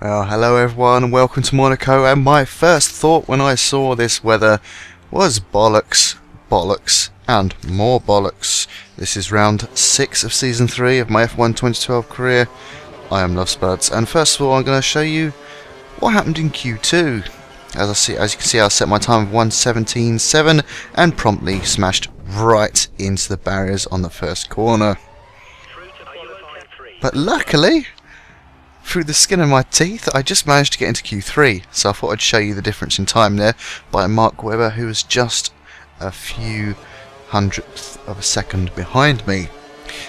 Well, hello everyone and welcome to Monaco, and my first thought when I saw this weather was bollocks, bollocks and more bollocks. This is round 6 of season 3 of my F1 2012 career. I am LoveSpuds, and first of all I'm going to show you what happened in Q2. As you can see, I set my time of 1:17.7 and promptly smashed right into the barriers on the first corner. But luckily, through the skin of my teeth, I just managed to get into Q3, so I thought I'd show you the difference in time there by Mark Webber, who was just a few hundredths of a second behind me.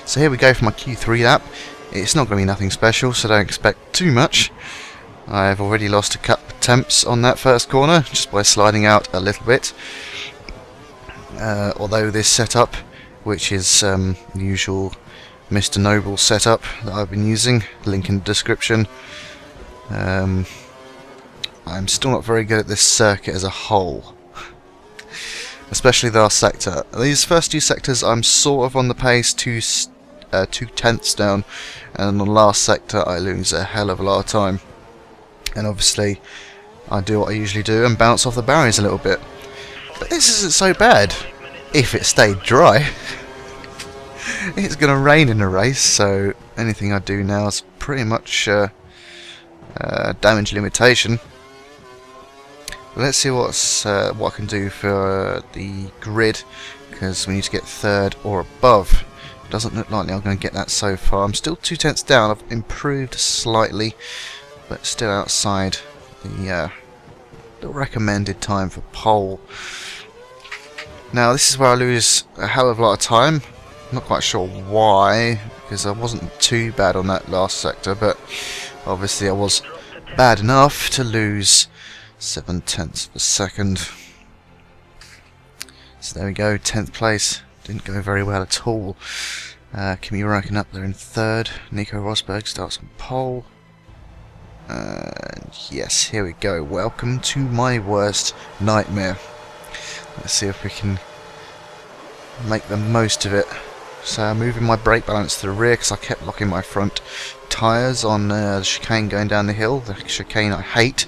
So here we go for my Q3 lap. It's not going to be nothing special, so don't expect too much. I've already lost a couple of attempts on that first corner just by sliding out a little bit. Although this setup, which is the usual Mr. Noble setup that I've been using, link in the description. I'm still not very good at this circuit as a whole, especially the last sector. These first two sectors I'm sort of on the pace, 2/10 down, and on the last sector I lose a hell of a lot of time. And obviously I do what I usually do and bounce off the barriers a little bit. But this isn't so bad if it stayed dry. It's going to rain in the race, so anything I do now is pretty much damage limitation. But let's see what I can do for the grid, because we need to get third or above. It doesn't look like I'm going to get that so far. I'm still 2/10 down. I've improved slightly, but still outside the recommended time for pole. Now this is where I lose a hell of a lot of time. Not quite sure why, because I wasn't too bad on that last sector, but obviously I was bad enough to lose 7/10 of a second. So there we go, 10th place. Didn't go very well at all. Kimi Räikkönen up there in third. Nico Rosberg starts on pole. And yes, here we go. Welcome to my worst nightmare. Let's see if we can make the most of it. So I'm moving my brake balance to the rear because I kept locking my front tyres on the chicane going down the hill. The chicane I hate.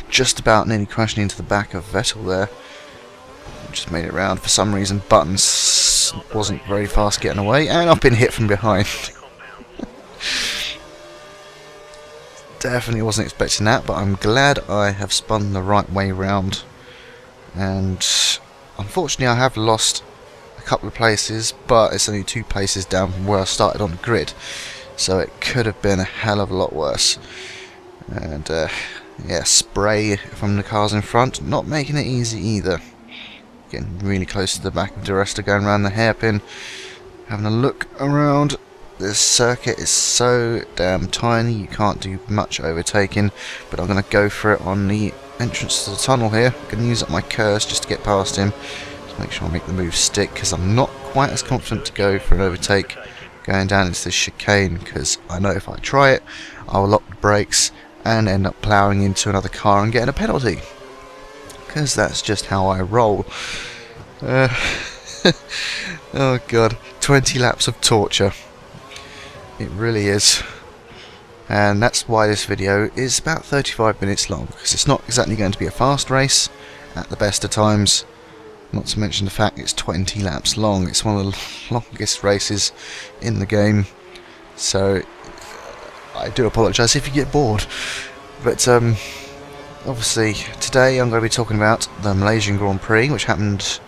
Just about nearly crashing into the back of Vettel there. Just made it round. For some reason Buttons wasn't very fast getting away, and I've been hit from behind. Definitely wasn't expecting that, but I'm glad I have spun the right way round. And unfortunately I have lost couple of places, but it's only 2 places down from where I started on the grid, so it could have been a hell of a lot worse. And yeah, spray from the cars in front, not making it easy either. Getting really close to the back of the rest, going around the hairpin, having a look around. This circuit is so damn tiny, you can't do much overtaking, but I'm going to go for it on the entrance to the tunnel here. I'm going to use up my curse just to get past him. Make sure I make the move stick, because I'm not quite as confident to go for an overtake going down into this chicane, because I know if I try it I will lock the brakes and end up ploughing into another car and getting a penalty, because that's just how I roll. Oh god, 20 laps of torture. It really is. And that's why this video is about 35 minutes long, because it's not exactly going to be a fast race at the best of times. Not to mention the fact it's 20 laps long. It's one of the longest races in the game. So I do apologise if you get bored. But obviously today I'm going to be talking about the Malaysian Grand Prix, which happened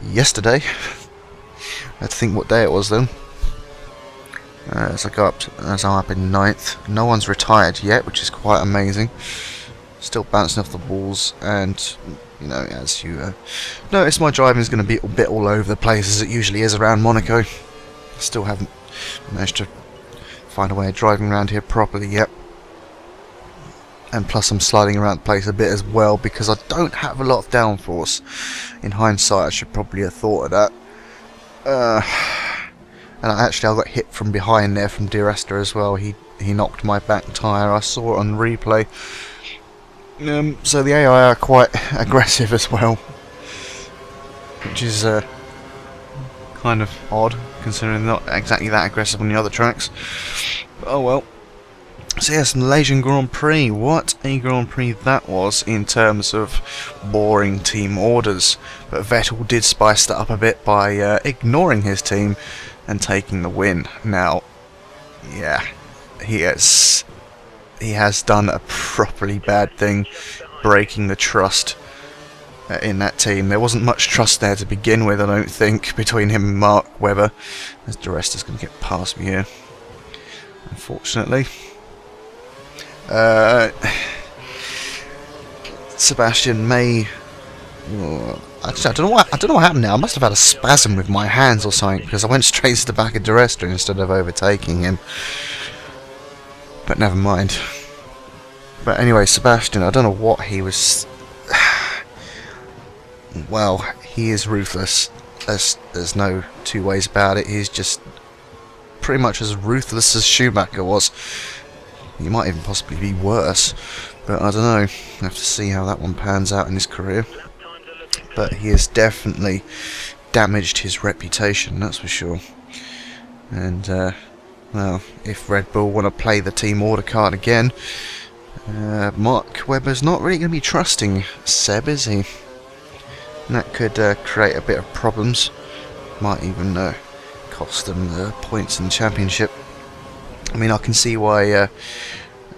yesterday. I had to think what day it was then. As I'm up in 9th. No one's retired yet, which is quite amazing. Still bouncing off the walls, and you know, as you notice, my driving is going to be a bit all over the place, as it usually is around Monaco. Still haven't managed to find a way of driving around here properly yet. And plus I'm sliding around the place a bit as well, because I don't have a lot of downforce. In hindsight I should probably have thought of that. And I got hit from behind there from DiResta as well. He knocked my back tyre. I saw it on replay. So the AI are quite aggressive as well, which is kind of odd, considering they're not exactly that aggressive on the other tracks. But oh well. So yes, Malaysian Grand Prix. What a Grand Prix that was in terms of boring team orders. But Vettel did spice that up a bit by ignoring his team and taking the win. Now, yeah, he has done a properly bad thing, breaking the trust in that team. There wasn't much trust there to begin with, I don't think, between him and Mark Webber. As the rest is going to get past me here, unfortunately. Sebastian may. I don't know what happened now. I must have had a spasm with my hands or something, because I went straight to the back of Di instead of overtaking him. But never mind. But anyway, Sebastian, I don't know what he was. Well, he is ruthless. There's no two ways about it. He's just pretty much as ruthless as Schumacher was. He might even possibly be worse, but I don't know. I have to see how that one pans out in his career. But he has definitely damaged his reputation, that's for sure. And, well, if Red Bull want to play the team order card again, Mark Webber's not really going to be trusting Seb, is he? And that could create a bit of problems. Might even cost them the points in the championship. I mean, I can see why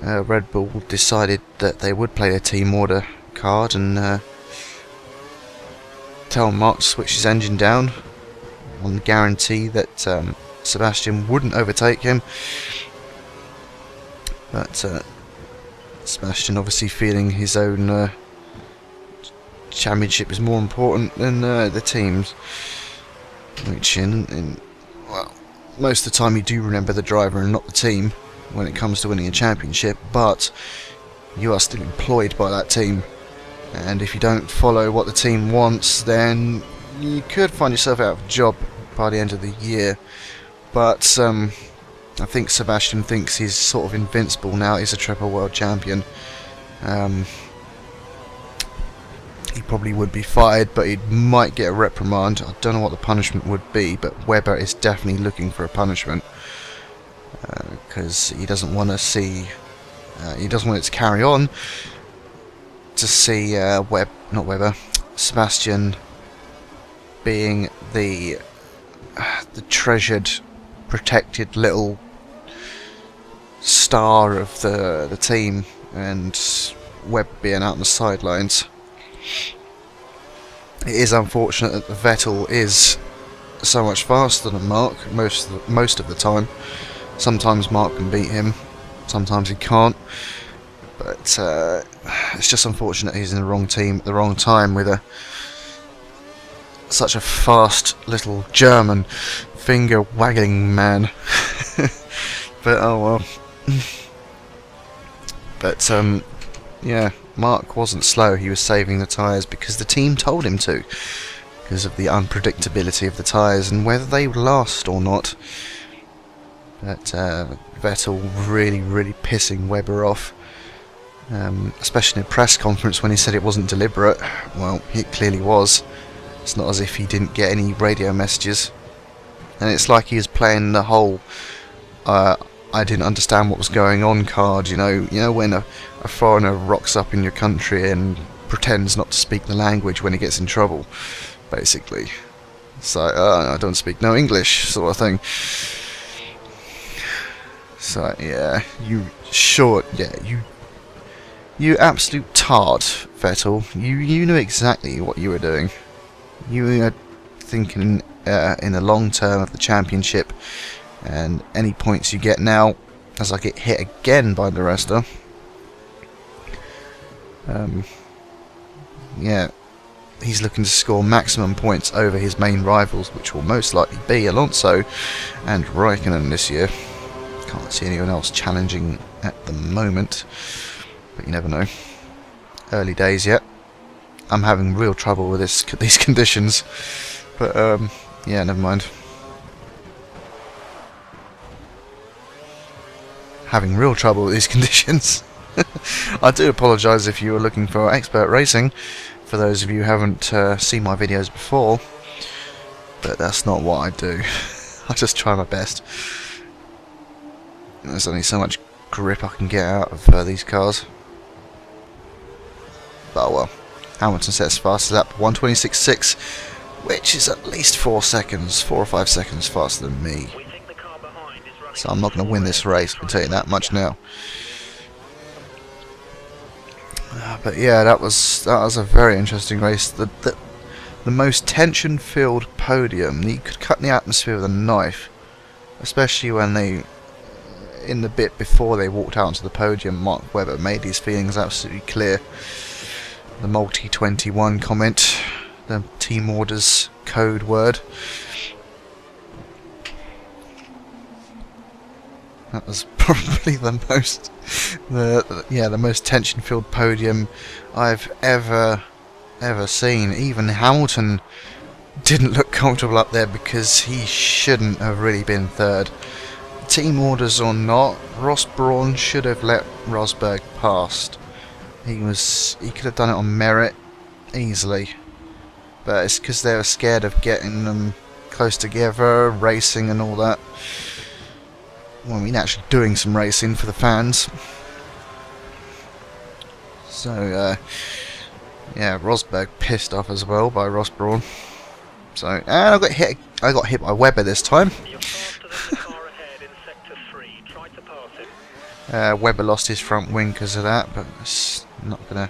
Red Bull decided that they would play a team order card and tell Mark to switch his engine down on the guarantee that Sebastian wouldn't overtake him. But Sebastian obviously feeling his own championship is more important than the team's, which well, most of the time you do remember the driver and not the team when it comes to winning a championship, but you are still employed by that team, and if you don't follow what the team wants, then you could find yourself out of a job by the end of the year. But I think Sebastian thinks he's sort of invincible now. He's a triple world champion. He probably would be fired, but he might get a reprimand. I don't know what the punishment would be, but Webber is definitely looking for a punishment because he doesn't want to see. He doesn't want it to carry on. To see Sebastian being the treasured, protected little star of the team, and Webb being out on the sidelines. It is unfortunate that Vettel is so much faster than Mark most of the time. Sometimes Mark can beat him, sometimes he can't. But it's just unfortunate he's in the wrong team at the wrong time with such a fast little German finger wagging man. But oh well. But yeah, Mark wasn't slow. He was saving the tyres because the team told him to, because of the unpredictability of the tyres and whether they would last or not. But Vettel really pissing Webber off. Especially in a press conference when he said it wasn't deliberate. Well, it clearly was. It's not as if he didn't get any radio messages. And it's like he was playing the whole I didn't understand what was going on card, you know when a foreigner rocks up in your country and pretends not to speak the language when he gets in trouble, basically. It's like, I don't speak no English, sort of thing. So yeah, you absolute tart, Vettel. You knew exactly what you were doing. You were thinking in the long term of the championship, and any points you get now, as I get hit again by the rester. Yeah, he's looking to score maximum points over his main rivals, which will most likely be Alonso and Raikkonen this year. Can't see anyone else challenging at the moment, but you never know. Early days yet. I'm having real trouble with these conditions, but yeah, never mind. Having real trouble with these conditions. I do apologise if you were looking for expert racing, for those of you who haven't seen my videos before, but that's not what I do. I just try my best. There's only so much grip I can get out of these cars. But well, Hamilton sets fastest lap 1:26.6, which is at least 4 or 5 seconds faster than me. So I'm not going to win this race, I can tell you that much now. But yeah, that was a very interesting race. The most tension-filled podium. You could cut the atmosphere with a knife, especially when they, in the bit before they walked out onto the podium, Mark Webber made his feelings absolutely clear. The multi-21 comment, the team orders code word. That was probably the most tension-filled podium I've ever seen. Even Hamilton didn't look comfortable up there because he shouldn't have really been third. Team orders or not, Ross Brawn should have let Rosberg past. He could have done it on merit easily, but it's because they were scared of getting them close together, racing and all that. Well, I mean, actually doing some racing for the fans. So, yeah, Rosberg pissed off as well by Ross Brawn. So, and I got hit by Webber this time. Webber lost his front wing because of that, but it's not gonna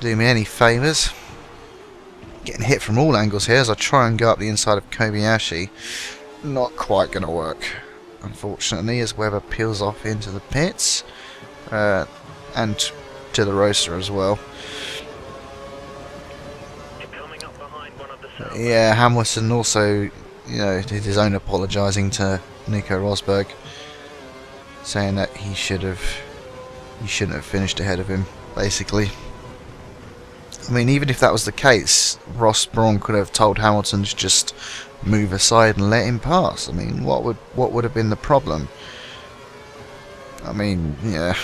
do me any favours. Getting hit from all angles here as I try and go up the inside of Kobayashi. Not quite going to work, unfortunately, as Webber peels off into the pits and to the roaster as well. Yeah, Hamilton also, did his own apologising to Nico Rosberg, saying that he shouldn't have finished ahead of him, basically. I mean, even if that was the case, Ross Brawn could have told Hamilton to just move aside and let him pass. I mean, what would have been the problem? I mean, yeah,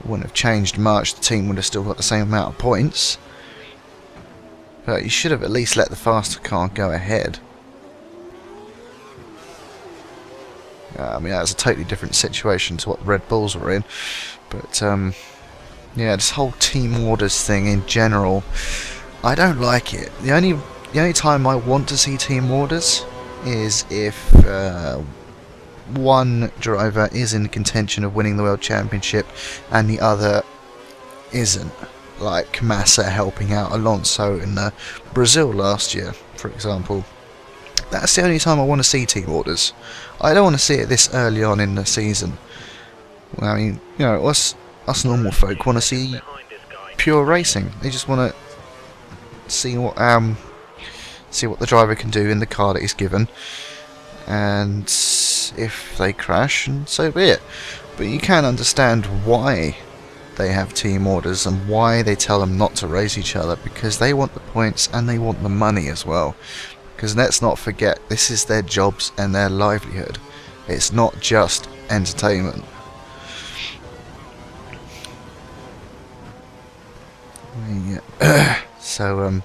wouldn't have changed much. The team would have still got the same amount of points. But you should have at least let the faster car go ahead. I mean, that was a totally different situation to what the Red Bulls were in. But yeah, this whole team orders thing in general, I don't like it. The only time I want to see team orders is if one driver is in contention of winning the World Championship and the other isn't. Like Massa helping out Alonso in Brazil last year, for example. That's the only time I want to see team orders. I don't want to see it this early on in the season. Well, I mean, us normal folk want to see pure racing. They just want to see what the driver can do in the car that he's given, and if they crash, and so be it. But you can understand why they have team orders and why they tell them not to race each other, because they want the points and they want the money as well. Because let's not forget, this is their jobs and their livelihood. It's not just entertainment. Yeah. So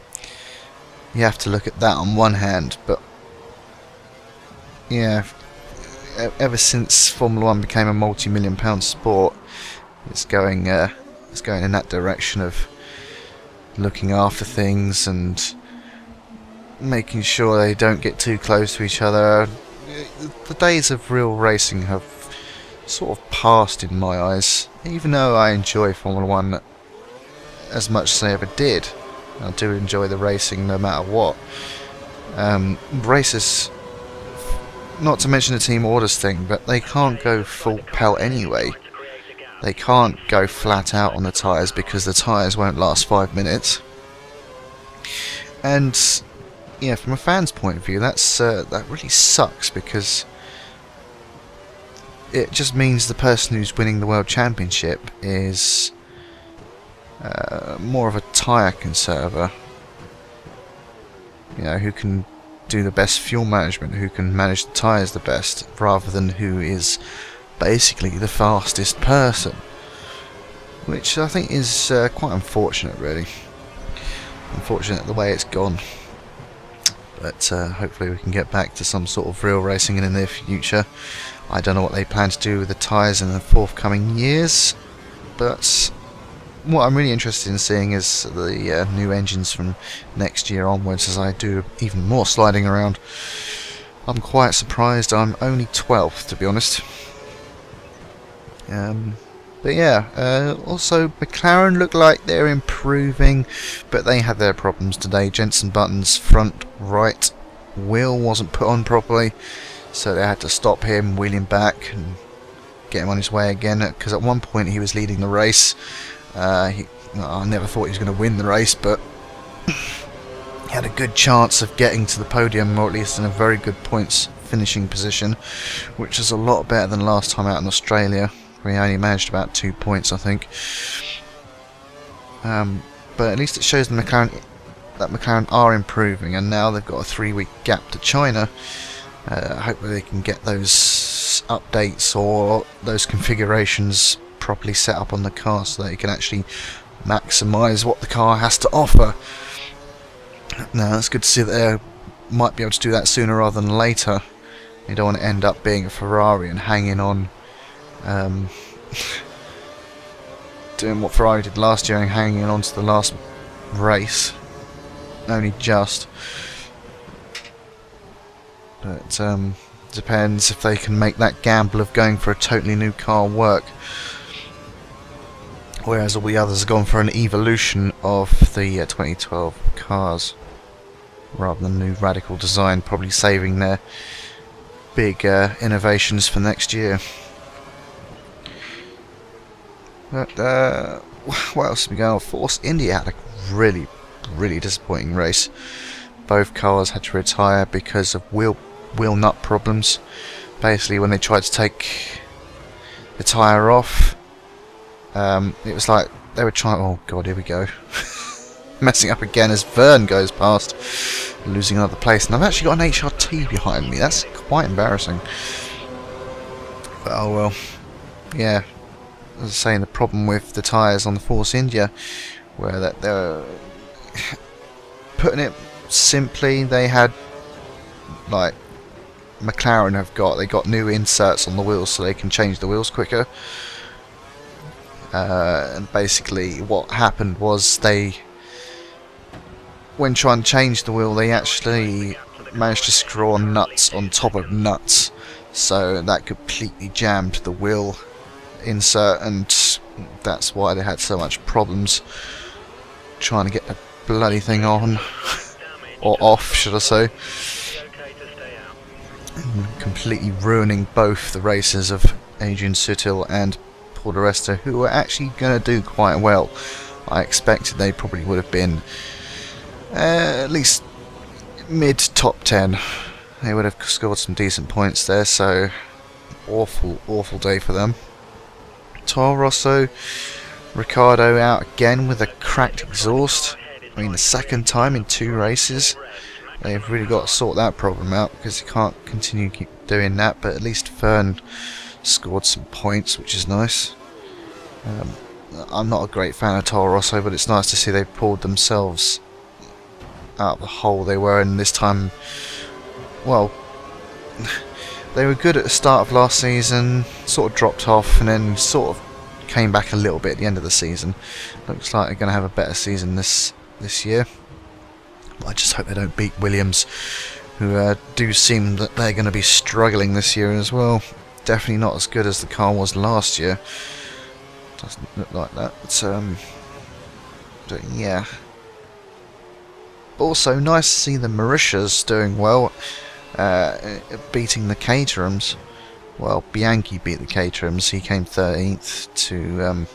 you have to look at that on one hand, but yeah, ever since Formula 1 became a multi-million-pound sport, it's going in that direction of looking after things and making sure they don't get too close to each other. The days of real racing have sort of passed in my eyes, even though I enjoy Formula 1 as much as I ever did. I do enjoy the racing no matter what. Races, not to mention the team orders thing, but they can't go full pelt anyway. They can't go flat out on the tyres because the tyres won't last 5 minutes. And yeah, from a fan's point of view, that really sucks, because it just means the person who's winning the World Championship is more of a tyre conserver, who can do the best fuel management, who can manage the tyres the best, rather than who is basically the fastest person, which I think is quite unfortunate, really. Unfortunate the way it's gone. But hopefully we can get back to some sort of real racing in the near future. I don't know what they plan to do with the tyres in the forthcoming years, but what I'm really interested in seeing is the new engines from next year onwards, as I do even more sliding around. I'm quite surprised I'm only 12th, to be honest. But yeah, also McLaren look like they're improving, but they had their problems today. Jenson Button's front right wheel wasn't put on properly, so they had to stop him, wheel him back and get him on his way again, because at one point he was leading the race. I never thought he was going to win the race, but he had a good chance of getting to the podium, or at least in a very good points finishing position, which is a lot better than last time out in Australia. We only managed about 2 points, I think. But at least it shows that McLaren are improving, and now they've got a 3-week gap to China. Hopefully they can get those updates or those configurations properly set up on the car so that you can actually maximise what the car has to offer. Now it's good to see that they might be able to do that sooner rather than later. You don't want to end up being a Ferrari and hanging on, doing what Ferrari did last year and hanging on to the last race, only just. But depends if they can make that gamble of going for a totally new car work, whereas all the others have gone for an evolution of the 2012 cars rather than new radical design, probably saving their big innovations for next year. But what else have we got? Force India had a really disappointing race. Both cars had to retire because of wheel nut problems. Basically, when they tried to take the tyre off, it was like they were trying. Oh god, here we go. Messing up again as Vern goes past, losing another place. And I've actually got an HRT behind me. That's quite embarrassing. But oh well. Yeah. As I was saying, the problem with the tyres on the Force India, where that they're putting it simply, they had, like McLaren they got new inserts on the wheels so they can change the wheels quicker. And basically what happened was when trying to change the wheel, they actually managed to screw on nuts on top of nuts, so that completely jammed the wheel insert, and that's why they had so much problems trying to get the bloody thing on, or off should I say, completely ruining both the races of Adrian Sutil and Paul di Resta, who were actually going to do quite well. I expected they probably would have been at least mid top 10. They would have scored some decent points there, so awful day for them. Toro Rosso, Ricciardo out again with a cracked exhaust. I mean, the second time in 2 races. They've really got to sort that problem out, because you can't continue keep doing that. But at least Fern scored some points, which is nice. I'm not a great fan of Toro Rosso, but it's nice to see they pulled themselves out of the hole they were in this time. Well, they were good at the start of last season, sort of dropped off, and then sort of came back a little bit at the end of the season. Looks like they're going to have a better season this year. But I just hope they don't beat Williams, who do seem that they're going to be struggling this year as well. Definitely not as good as the car was last year. Doesn't look like that. But yeah. Also, nice to see the Marishas doing well, beating the Caterhams. Well, Bianchi beat the Caterhams. He came 13th to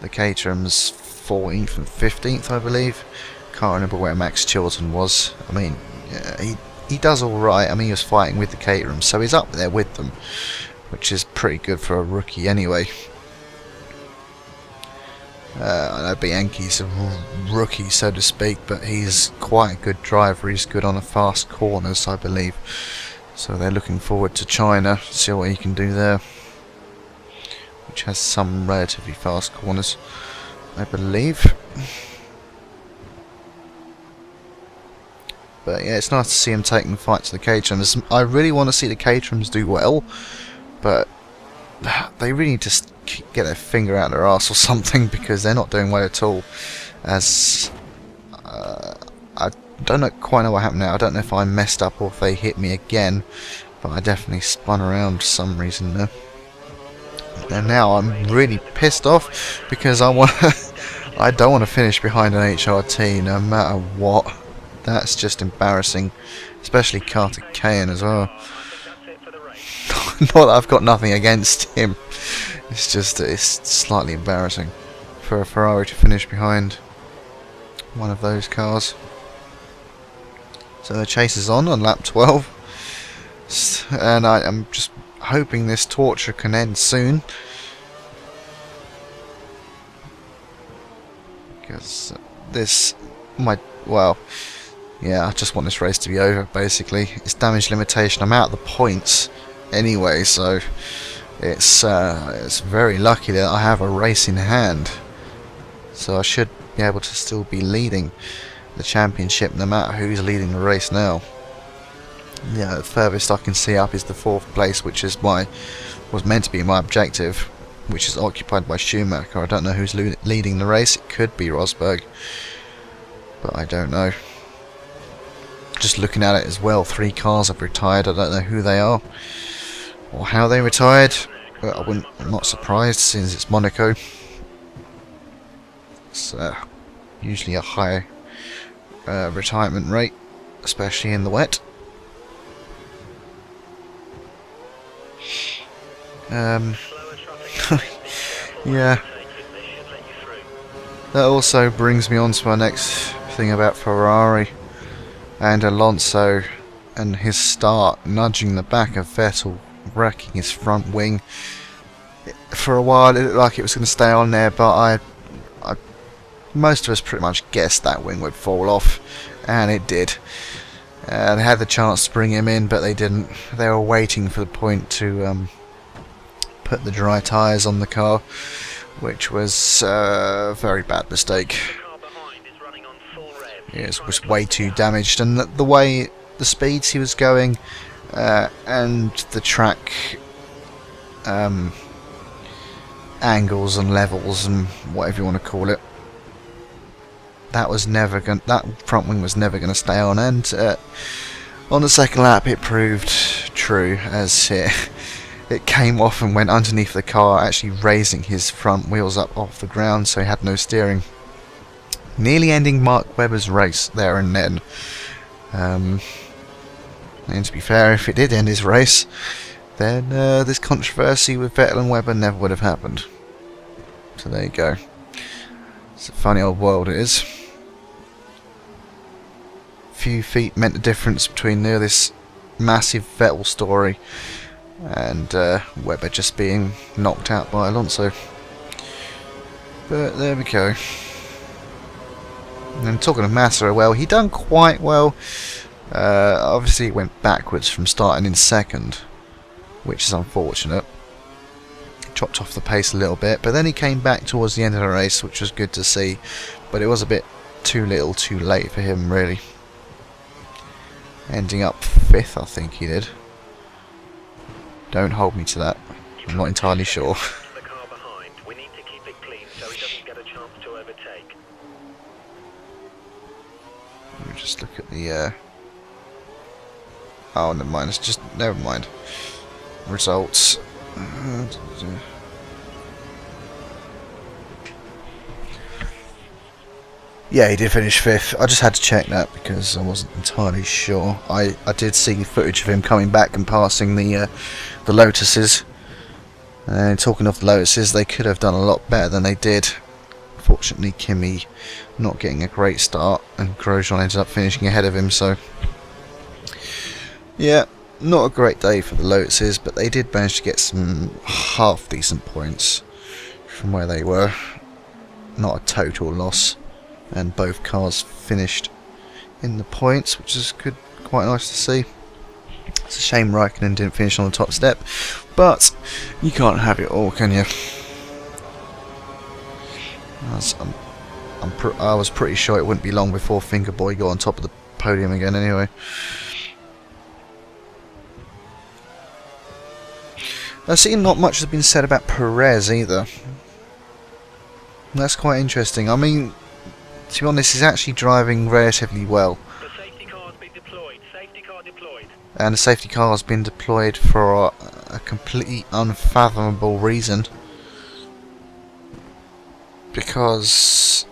the Caterhams 14th and 15th, I believe. Can't remember where Max Chilton was. I mean, he does all right. I mean, he was fighting with the Caterhams, so he's up there with them, which is pretty good for a rookie anyway. I know Bianchi's a rookie, so to speak, but he's quite a good driver. He's good on the fast corners, I believe. So they're looking forward to China to see what he can do there, which has some relatively fast corners, I believe. But yeah, it's nice to see him taking the fight to the Caterhams. I really want to see the Caterhams do well, but they really need to get their finger out their arse or something, because they're not doing well at all. As I don't quite know what happened now. I don't know if I messed up or if they hit me again, but I definitely spun around for some reason there. And now I'm really pissed off because I don't want to finish behind an HRT no matter what. That's just embarrassing, especially Carter Cahan as well. Not that I've got nothing against him. It's just it's slightly embarrassing for a Ferrari to finish behind one of those cars. So the chase is on lap 12, and I am just hoping this torture can end soon, because yeah, I just want this race to be over. Basically, it's damage limitation. I'm out of the points anyway, so it's very lucky that I have a race in hand. So I should be able to still be leading the championship no matter who's leading the race now. Yeah, the furthest I can see up is the 4th place, which is was meant to be my objective, which is occupied by Schumacher. I don't know who's leading the race. It could be Rosberg, but I don't know. Just looking at it as well, 3 cars have retired. I don't know who they are or how they retired, but I'm not surprised since it's Monaco. It's usually a high retirement rate, especially in the wet. Yeah. That also brings me on to my next thing about Ferrari and Alonso and his start, nudging the back of Vettel, wrecking his front wing. For a while it looked like it was going to stay on there, but most of us pretty much guessed that wing would fall off, and it did. They had the chance to bring him in, but they didn't. They were waiting for the point to put the dry tyres on the car, which was a very bad mistake. It was way too damaged, and the way the speeds he was going and the track angles and levels and whatever you want to call it, that front wing was never going to stay on, and on the second lap it proved true, as it came off and went underneath the car, actually raising his front wheels up off the ground, so he had no steering, nearly ending Mark Webber's race there and then. And to be fair, if it did end his race, then this controversy with Vettel and Webber never would have happened. So there you go. It's a funny old world it is. Few feet meant the difference between this massive Vettel story and Webber just being knocked out by Alonso. But there we go. And talking of Massa, well, he done quite well. Obviously he went backwards from starting in second, which is unfortunate. Chopped off the pace a little bit, but then he came back towards the end of the race, which was good to see, but it was a bit too little too late for him, really. Ending up 5th, I think he did. Don't hold me to that, I'm not entirely sure. Let me just look at the oh, never mind, it's just, never mind. Results. Yeah, he did finish 5th. I just had to check that because I wasn't entirely sure. I did see footage of him coming back and passing the Lotuses. And talking of the Lotuses, they could have done a lot better than they did. Fortunately, Kimi not getting a great start, and Grosjean ended up finishing ahead of him. So, yeah, not a great day for the Lotuses, but they did manage to get some half decent points from where they were. Not a total loss. And both cars finished in the points, which is good, quite nice to see. It's a shame Raikkonen didn't finish on the top step, but you can't have it all, can you? I was pretty sure it wouldn't be long before Fingerboy got on top of the podium again anyway. I see not much has been said about Perez either. That's quite interesting. I mean, to be honest, he's actually driving relatively well. The safety car has been deployed. Safety car deployed. And the safety car has been deployed for a completely unfathomable reason. Because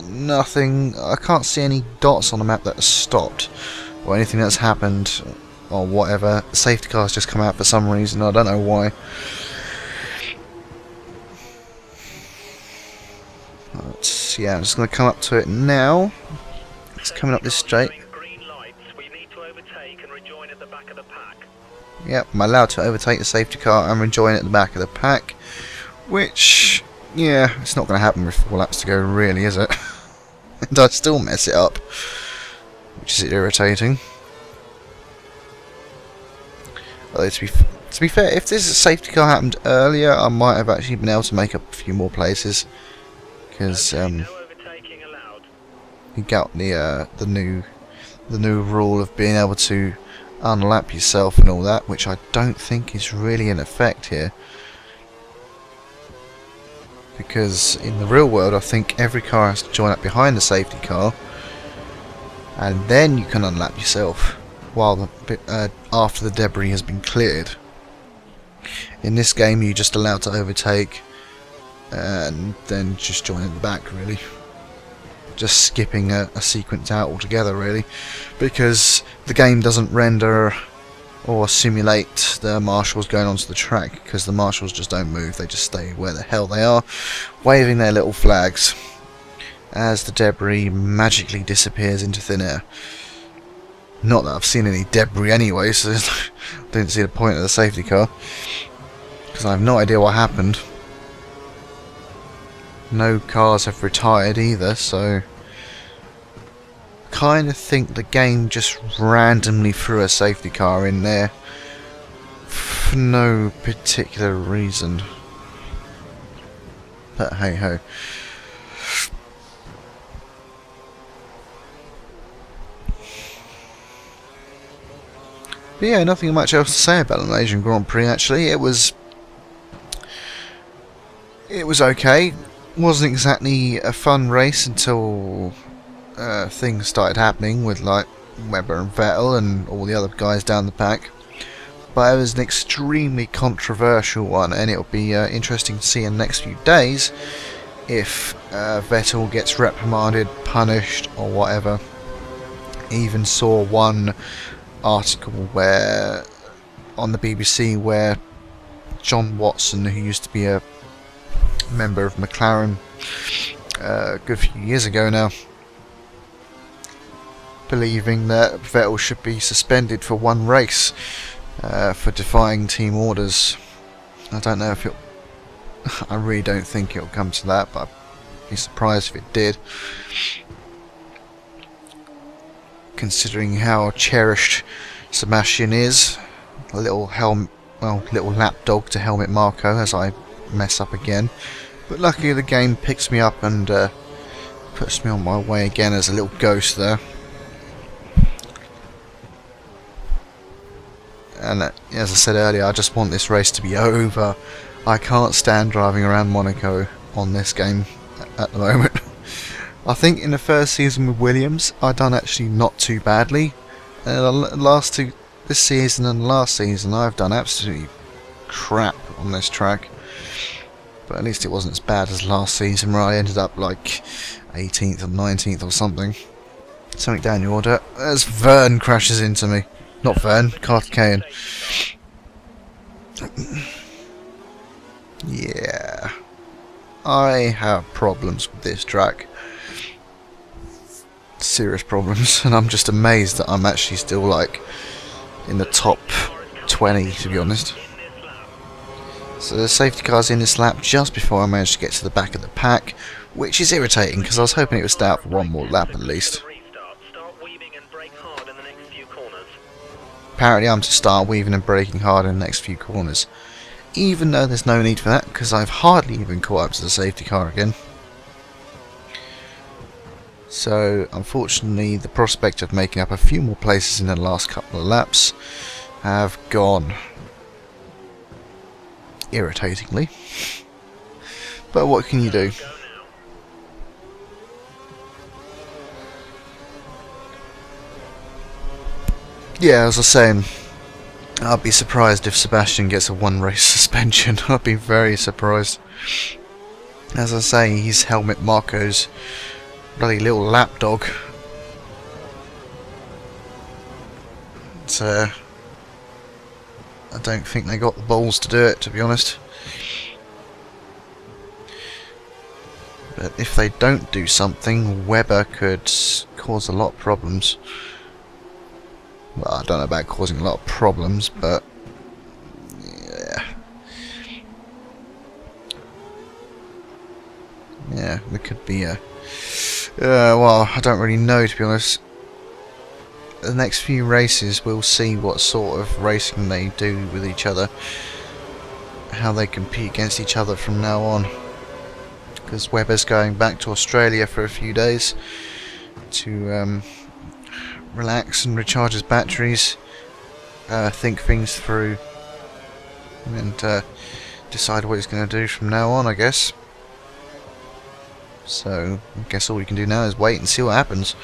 nothing, I can't see any dots on the map that have stopped or anything that's happened or whatever. The safety car's just come out for some reason, I don't know why. Yeah, I'm just going to come up to it now. It's coming up this straight. Yep, I'm allowed to overtake the safety car and rejoin at the back of the pack. Which, yeah, it's not going to happen with 4 laps to go, really, is it? And I still mess it up, which is irritating. Although to be fair, if this safety car happened earlier, I might have actually been able to make up a few more places. Because you got the new rule of being able to unlap yourself and all that, which I don't think is really in effect here. Because in the real world, I think every car has to join up behind the safety car, and then you can unlap yourself while after the debris has been cleared. In this game, you're just allowed to overtake and then just join in the back, really. Just skipping a sequence out altogether, really, because the game doesn't render or simulate the marshals going onto the track, because the marshals just don't move, they just stay where the hell they are, waving their little flags as the debris magically disappears into thin air. Not that I've seen any debris anyway, so I didn't see the point of the safety car, because I have no idea what happened. No cars have retired either, so kind of think the game just randomly threw a safety car in there for no particular reason. But hey ho. But yeah, nothing much else to say about the Malaysian Grand Prix actually. It was okay. Wasn't exactly a fun race until things started happening with like Webber and Vettel and all the other guys down the pack. But it was an extremely controversial one, and it'll be interesting to see in the next few days if Vettel gets reprimanded, punished, or whatever. Even saw one article where on the BBC where John Watson, who used to be a member of McLaren a good few years ago now, believing that Vettel should be suspended for one race for defying team orders. I don't know if it I really don't think it'll come to that, but I'd be surprised if it did, considering how cherished Sebastian is. A little little lapdog to Helmut Marko, as I mess up again. But luckily the game picks me up and puts me on my way again as a little ghost there. And as I said earlier, I just want this race to be over. I can't stand driving around Monaco on this game at the moment. I think in the first season with Williams, I done actually not too badly. This season and last season, I've done absolutely crap on this track. But at least it wasn't as bad as last season, where I ended up like 18th or 19th or something. Something down the order. As Vern crashes into me. Not Vern, Karthikeyan. Yeah. I have problems with this track. Serious problems. And I'm just amazed that I'm actually still like in the top 20, to be honest. So the safety car's in this lap just before I managed to get to the back of the pack, which is irritating because I was hoping it would stay out for one more lap at least. Apparently I'm to start weaving and braking hard in the next few corners, even though there's no need for that because I've hardly even caught up to the safety car again. So unfortunately the prospect of making up a few more places in the last couple of laps have gone, irritatingly. But what can you do? Go now. Yeah, as I was saying, I'd be surprised if Sebastian gets a one-race suspension. I'd be very surprised. As I say, he's Helmut Marko's bloody little lapdog. I don't think they got the balls to do it, to be honest. But if they don't do something, Webber could cause a lot of problems. Well, I don't know about causing a lot of problems, but yeah. Yeah, there could be a... well, I don't really know, to be honest. The next few races we'll see what sort of racing they do with each other, how they compete against each other from now on, because Webber's going back to Australia for a few days to relax and recharge his batteries, think things through, and decide what he's going to do from now on, I guess. So I guess all we can do now is wait and see what happens.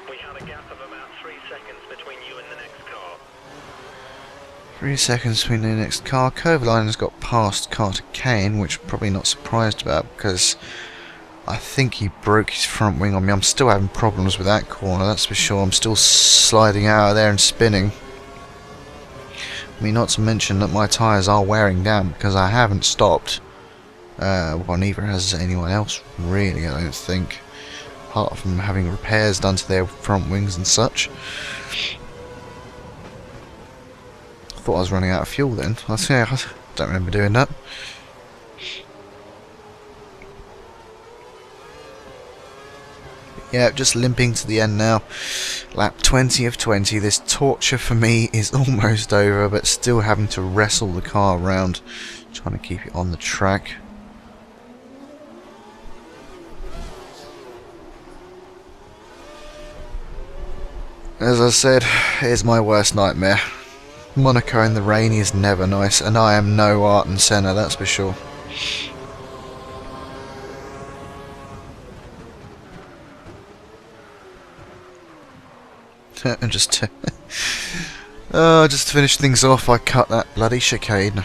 We have a gap of about 3 seconds between you and the next car. 3 seconds between the next car. Kovalainen's got past Carter Kane, which I'm probably not surprised about, because I think he broke his front wing on me. I'm still having problems with that corner, that's for sure. I'm still sliding out of there and spinning. I mean, not to mention that my tyres are wearing down because I haven't stopped. Well, neither has anyone else, really, I don't think. Apart from having repairs done to their front wings and such. I thought I was running out of fuel then. I don't remember doing that. Yeah, just limping to the end now. Lap 20 of 20. This torture for me is almost over, but still having to wrestle the car around, trying to keep it on the track. As I said, it's my worst nightmare. Monaco in the rain is never nice, and I am no Ayrton Senna, that's for sure. And just to finish things off, I cut that bloody chicane.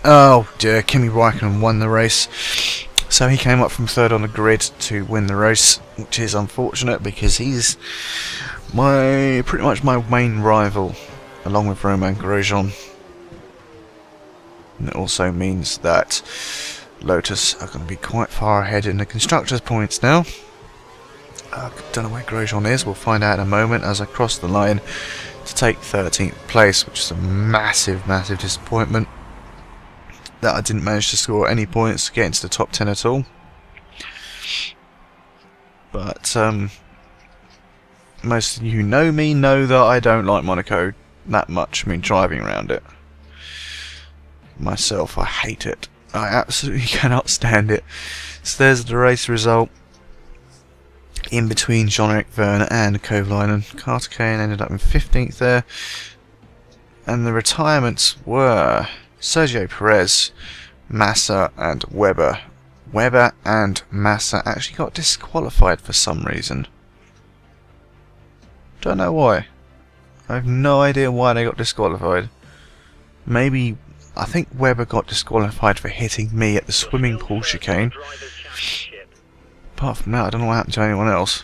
Oh dear, Kimi Räikkönen won the race. So he came up from third on the grid to win the race, which is unfortunate because he's pretty much my main rival, along with Romain Grosjean. And it also means that Lotus are going to be quite far ahead in the constructors' points now. I don't know where Grosjean is, we'll find out in a moment as I cross the line to take 13th place, which is a massive, massive disappointment that I didn't manage to score any points to get into the top 10 at all. But most of you who know me know that I don't like Monaco that much. I mean, driving around it myself, I hate it. I absolutely cannot stand it. So there's the race result. In between Jean-Eric Vergne and Kovalainen, Carter Kane ended up in 15th there, and the retirements were Sergio Perez, Massa and Webber. Webber and Massa actually got disqualified for some reason. Don't know why. I have no idea why they got disqualified. Maybe, I think Webber got disqualified for hitting me at the swimming pool chicane. Apart from that, I don't know what happened to anyone else.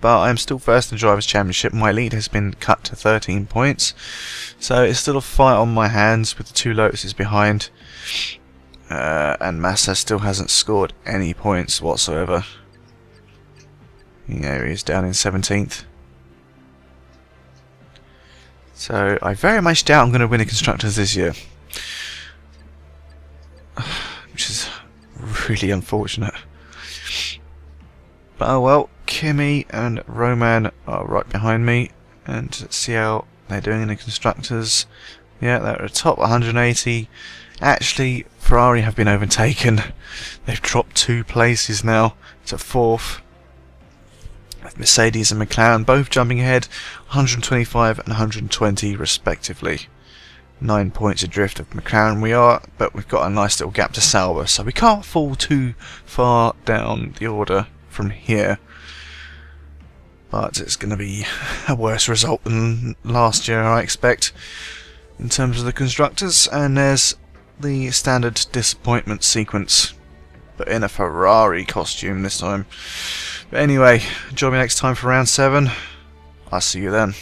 But I'm still first in the Drivers' Championship. My lead has been cut to 13 points. So it's still a fight on my hands with the two Lotuses behind. And Massa still hasn't scored any points whatsoever. There he is, down in 17th. So I very much doubt I'm going to win the Constructors this year. Which is really unfortunate. But oh well, Kimi and Roman are right behind me, and see how they're doing in the Constructors. Yeah, they're at the top 180, Actually, Ferrari have been overtaken. They've dropped 2 places now to 4th. With Mercedes and McLaren both jumping ahead, 125 and 120 respectively. 9 points adrift of McLaren we are, but we've got a nice little gap to Sauber, so we can't fall too far down the order from here. But it's going to be a worse result than last year, I expect, in terms of the constructors. And there's the standard disappointment sequence, but in a Ferrari costume this time. But anyway, join me next time for round 7. I'll see you then.